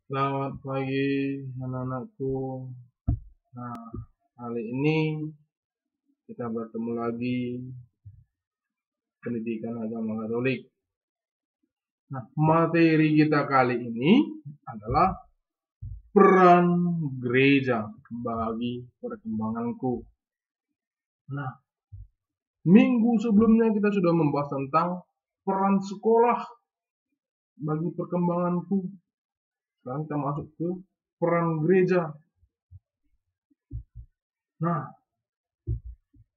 Selamat pagi anak-anakku. Nah, kali ini kita bertemu lagi pendidikan agama Katolik. Nah, materi kita kali ini adalah peran gereja bagi perkembanganku. Nah, minggu sebelumnya kita sudah membahas tentang peran sekolah bagi perkembanganku. Sekarang kita masuk ke peran gereja. Nah,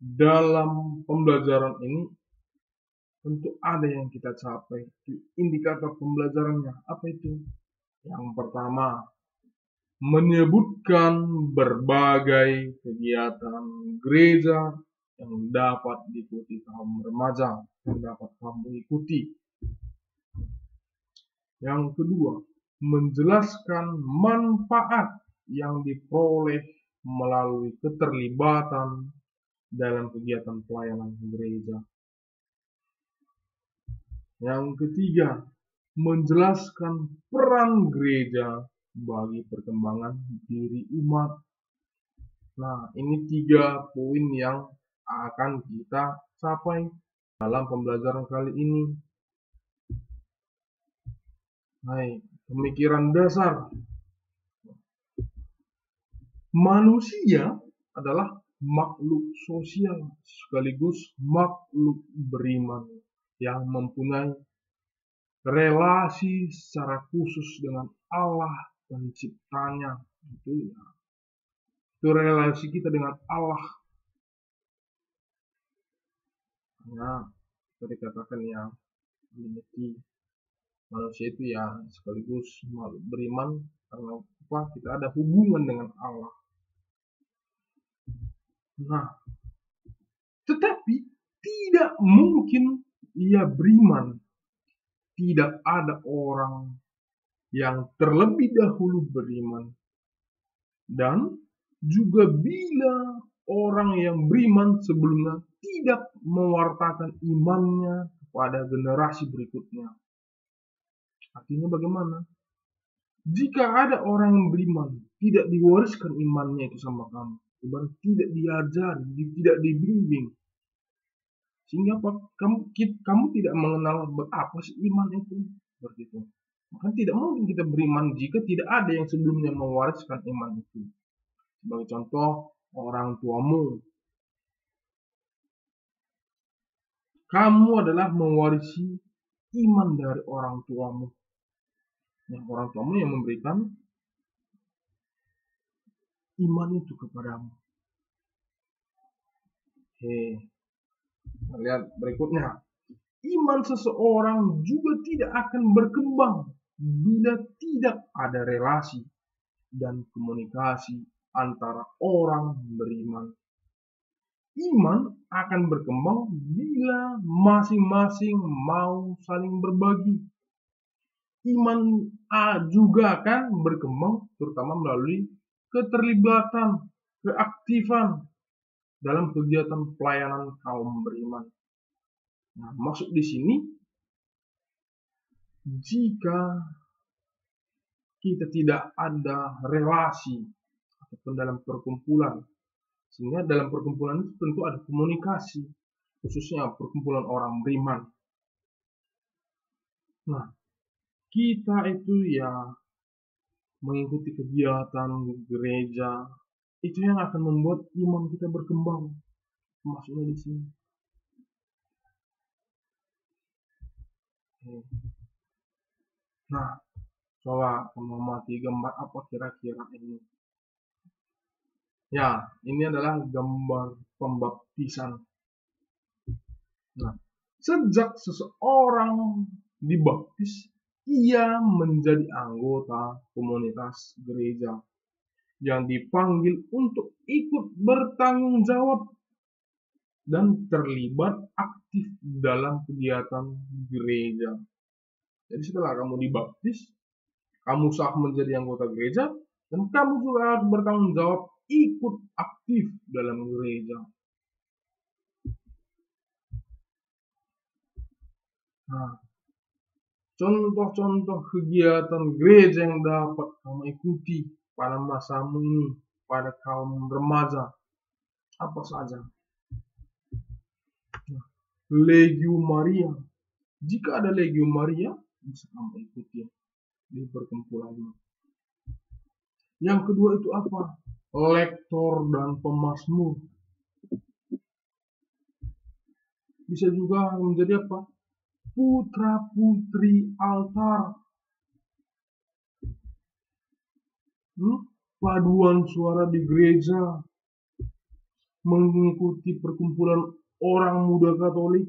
dalam pembelajaran ini tentu ada yang kita capai. Indikator pembelajarannya apa itu? Yang pertama, menyebutkan berbagai kegiatan gereja yang dapat diikuti kaum remaja, yang dapat kamu ikuti. Yang kedua, menjelaskan manfaat yang diperoleh melalui keterlibatan dalam kegiatan pelayanan gereja. Yang ketiga, menjelaskan peran gereja bagi perkembangan diri umat. Nah, ini 3 poin yang akan kita capai dalam pembelajaran kali ini. Baik, pemikiran dasar. Manusia adalah makhluk sosial sekaligus makhluk beriman yang mempunyai relasi secara khusus dengan Allah penciptanya. Itu relasi kita dengan Allah. Nah, seperti dikatakan ya, memiliki manusia itu ya sekaligus makhluk beriman karena apa? Kita ada hubungan dengan Allah. Nah, tetapi tidak mungkin ia beriman. Tidak ada orang yang terlebih dahulu beriman. Dan juga bila orang yang beriman sebelumnya tidak mewartakan imannya kepada generasi berikutnya. Artinya bagaimana? Jika ada orang yang beriman, tidak diwariskan imannya itu sama kamu, ibarat tidak diajari, tidak dibimbing, sehingga kamu tidak mengenal apa sih iman itu, seperti itu. Maka tidak mungkin kita beriman jika tidak ada yang sebelumnya mewariskan iman itu. Sebagai contoh, orang tuamu, kamu adalah mewarisi iman dari orang tuamu. Yang orang tuamu yang memberikan iman itu kepadamu. Oke, kita lihat berikutnya. Iman seseorang juga tidak akan berkembang bila tidak ada relasi dan komunikasi antara orang beriman. Iman akan berkembang bila masing-masing mau saling berbagi. Iman juga akan berkembang terutama melalui keterlibatan, keaktifan dalam kegiatan pelayanan kaum beriman. Nah, maksud di sini jika kita tidak ada relasi ataupun dalam perkumpulan, sehingga dalam perkumpulan itu tentu ada komunikasi, khususnya perkumpulan orang beriman. Nah, kita itu ya mengikuti kegiatan gereja, itu yang akan membuat iman kita berkembang. Maksudnya di sini. Nah, coba kamu amati gambar apa kira-kira ini. Ya, ini adalah gambar pembaptisan. Nah, sejak seseorang dibaptis, ia menjadi anggota komunitas gereja yang dipanggil untuk ikut bertanggung jawab dan terlibat aktif dalam kegiatan gereja. Jadi setelah kamu dibaptis, kamu sah menjadi anggota gereja, dan kamu juga harus bertanggung jawab ikut aktif dalam gereja. Nah, contoh-contoh kegiatan gereja yang dapat kamu ikuti pada masamu ini, pada kaum remaja, apa saja? Legium Maria. Jika ada Legium Maria, bisa kamu ikuti di perkumpulanmu. Yang kedua itu apa? Lektor dan pemazmur. Bisa juga menjadi apa? Putra-putri altar. Paduan suara di gereja, mengikuti perkumpulan orang muda Katolik,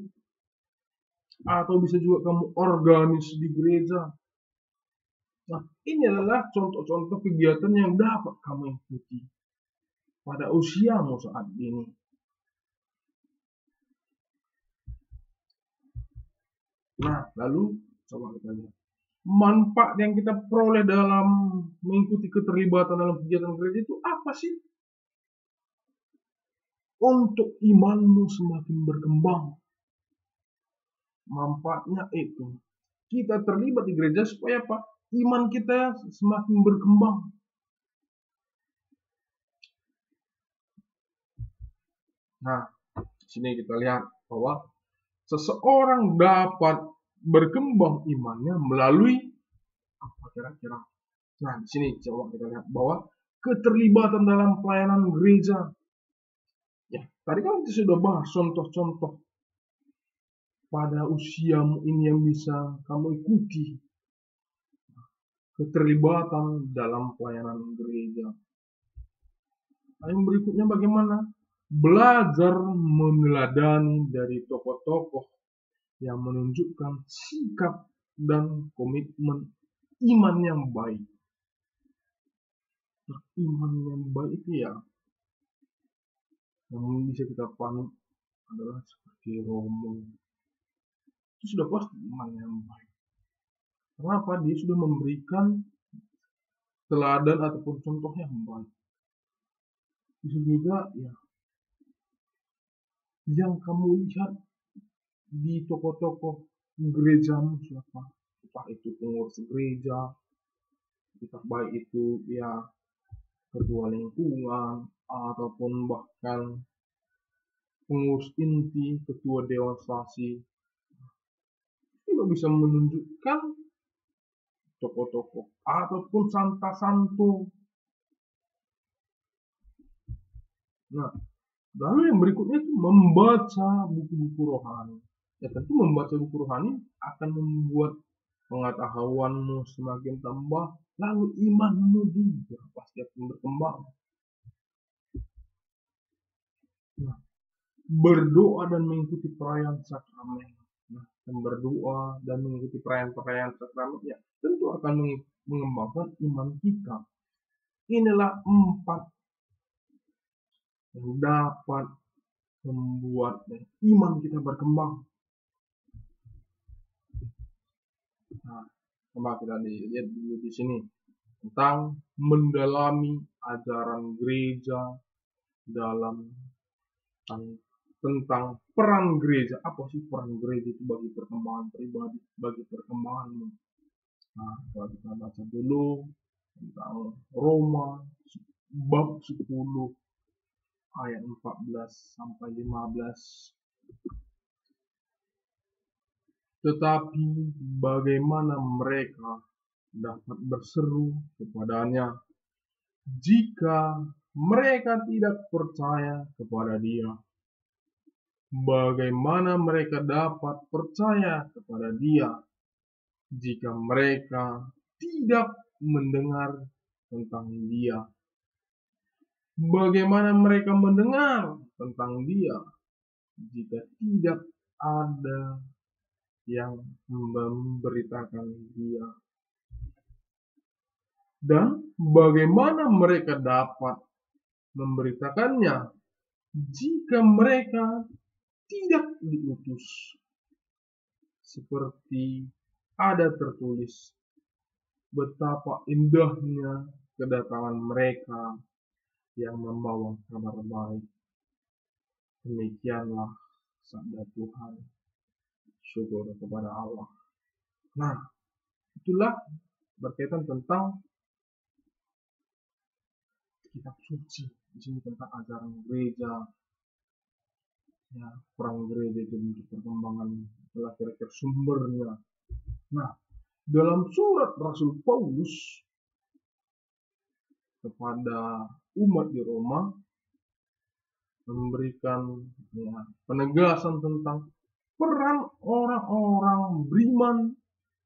atau bisa juga kamu organis di gereja. Nah, ini adalah contoh-contoh kegiatan yang dapat kamu ikuti pada usiamu saat ini. Nah, lalu coba kita lihat manfaat yang kita peroleh dalam mengikuti keterlibatan dalam kegiatan gereja itu apa sih? Untuk imanmu semakin berkembang. Manfaatnya itu kita terlibat di gereja supaya apa? Iman kita semakin berkembang. Nah, di sini kita lihat bahwa seseorang dapat berkembang imannya melalui apa kira-kira? Nah, di sini coba kita lihat bahwa keterlibatan dalam pelayanan gereja. Ya, tadi kan kita sudah bahas contoh-contoh pada usiamu ini yang bisa kamu ikuti. Keterlibatan dalam pelayanan gereja. Yang berikutnya bagaimana? Belajar meneladani dari tokoh-tokoh yang menunjukkan sikap dan komitmen iman yang baik. Nah, iman yang baik itu ya yang bisa kita panut adalah seperti Romo. Itu sudah pasti iman yang baik. Kenapa? Dia sudah memberikan teladan ataupun contoh yang baik. Bisa juga ya yang kamu lihat di tokoh-tokoh gerejamu siapa? Entah itu pengurus gereja, entah baik itu ya ketua lingkungan ataupun bahkan pengurus inti, ketua dewan stasi, juga bisa menunjukkan tokoh-tokoh ataupun santa-santo. Nah, lalu yang berikutnya itu membaca buku-buku rohani. Ya tentu membaca buku rohani akan membuat pengetahuanmu semakin tambah, lalu imanmu juga pasti akan berkembang. Nah, berdoa dan mengikuti perayaan sakramen. Nah, berdoa dan mengikuti perayaan-perayaan sakramen ya tentu akan mengembangkan iman kita. Inilah 4 yang dapat membuat iman kita berkembang. Nah, coba kita lihat dulu di sini tentang mendalami ajaran gereja dalam tentang peran gereja. Apa sih peran gereja itu bagi perkembangan pribadi, bagi perkembanganmu? Nah, kalau kita baca dulu tentang Roma bab 10 ayat 14 sampai 15. Tetapi bagaimana mereka dapat berseru kepadanya jika mereka tidak percaya kepada Dia? Bagaimana mereka dapat percaya kepada Dia jika mereka tidak mendengar tentang Dia? Bagaimana mereka mendengar tentang Dia jika tidak ada yang memberitakan Dia? Dan bagaimana mereka dapat memberitakannya jika mereka tidak diutus? Seperti ada tertulis, betapa indahnya kedatangan mereka yang membawa kabar baik. Demikianlah sabda Tuhan. Syukur kepada Allah. Nah, itulah berkaitan tentang kitab suci. Di sini tentang ajaran gereja, ya, perang gereja itu untuk perkembangan, itulah kira-kira sumbernya. Nah, dalam surat Rasul Paulus kepada umat di Roma memberikan, ya, penegasan tentang peran orang-orang beriman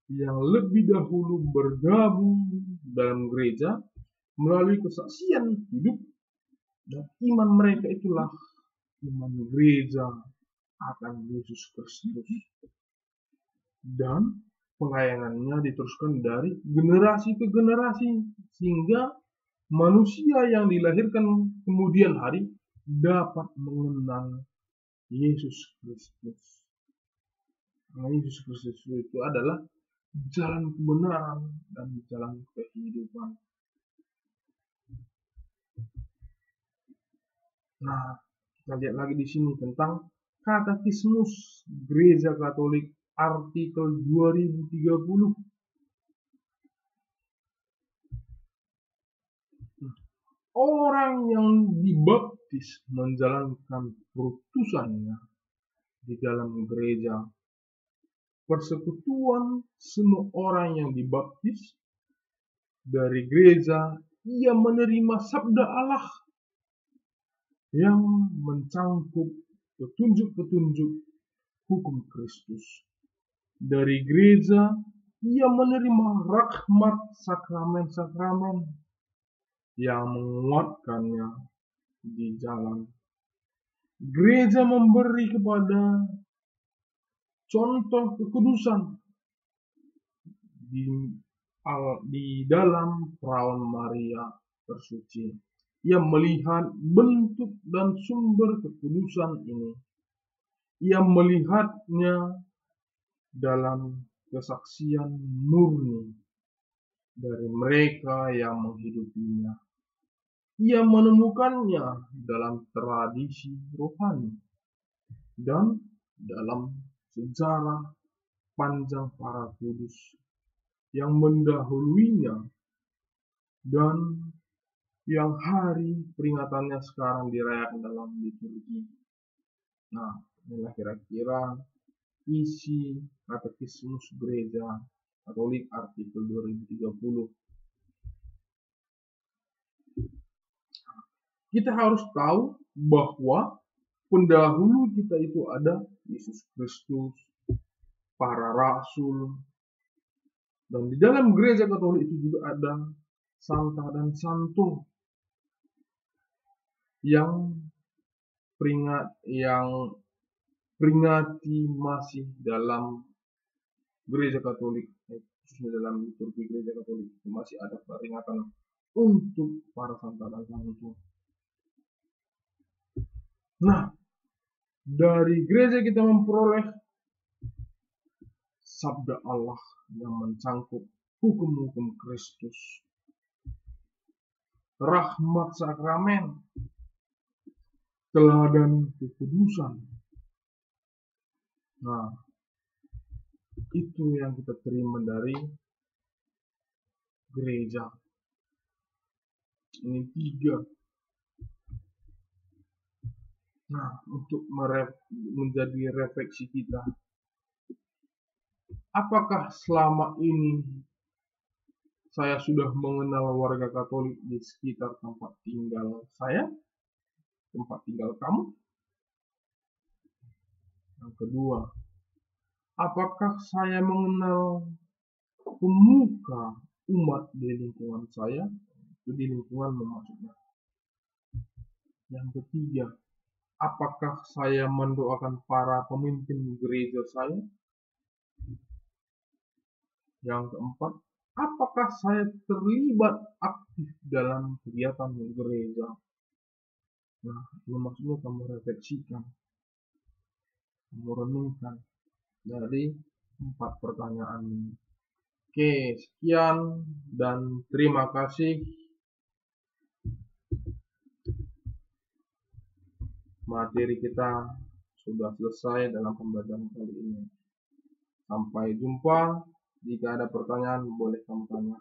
yang lebih dahulu bergabung dalam gereja melalui kesaksian hidup dan iman mereka, itulah iman gereja akan Yesus Kristus, dan pelayanannya diteruskan dari generasi ke generasi sehingga manusia yang dilahirkan kemudian hari dapat mengenal Yesus Kristus. Karena Yesus Kristus itu adalah jalan kebenaran dan jalan kehidupan. Nah, kita lihat lagi di sini tentang Katekismus Gereja Katolik artikel 2030. Orang yang dibaptis menjalankan perutusannya di dalam gereja. Persekutuan semua orang yang dibaptis dari gereja, ia menerima sabda Allah yang mencangkup petunjuk-petunjuk hukum Kristus. Dari gereja, ia menerima rahmat sakramen-sakramen yang menguatkannya di jalan. Gereja memberi kepada contoh kekudusan di dalam perawan Maria tersuci. Ia melihat bentuk dan sumber kekudusan ini. Ia melihatnya dalam kesaksian murni dari mereka yang menghidupinya. Ia menemukannya dalam tradisi rohani dan dalam sejarah panjang para kudus yang mendahuluinya dan yang hari peringatannya sekarang dirayakan dalam liturgi. Nah, inilah kira-kira isi Katekismus Gereja Katolik artikel 2030. Kita harus tahu bahwa pendahulu kita itu ada Yesus Kristus, para rasul, dan di dalam gereja Katolik itu juga ada santa dan santo yang peringati masih dalam gereja Katolik, khususnya dalam liturgi gereja Katolik itu masih ada peringatan untuk para santa dan santo. Nah, dari gereja kita memperoleh sabda Allah yang mencangkup hukum-hukum Kristus, rahmat sakramen, teladan kekudusan. Nah, itu yang kita terima dari gereja. Ini 3. Nah, untuk menjadi refleksi kita, apakah selama ini saya sudah mengenal warga Katolik di sekitar tempat tinggal saya, tempat tinggal kamu? Yang kedua, apakah saya mengenal pemuka umat di lingkungan saya? Itu di lingkungan maksudnya. Yang ketiga, apakah saya mendoakan para pemimpin gereja saya? Yang keempat, apakah saya terlibat aktif dalam kegiatan gereja? Nah, ini maksudnya kamu refleksikan, kamu renungkan dari 4 pertanyaan ini. Oke, sekian dan terima kasih. Materi kita sudah selesai dalam pembelajaran kali ini. Sampai jumpa Jika ada pertanyaan, boleh kamu tanya.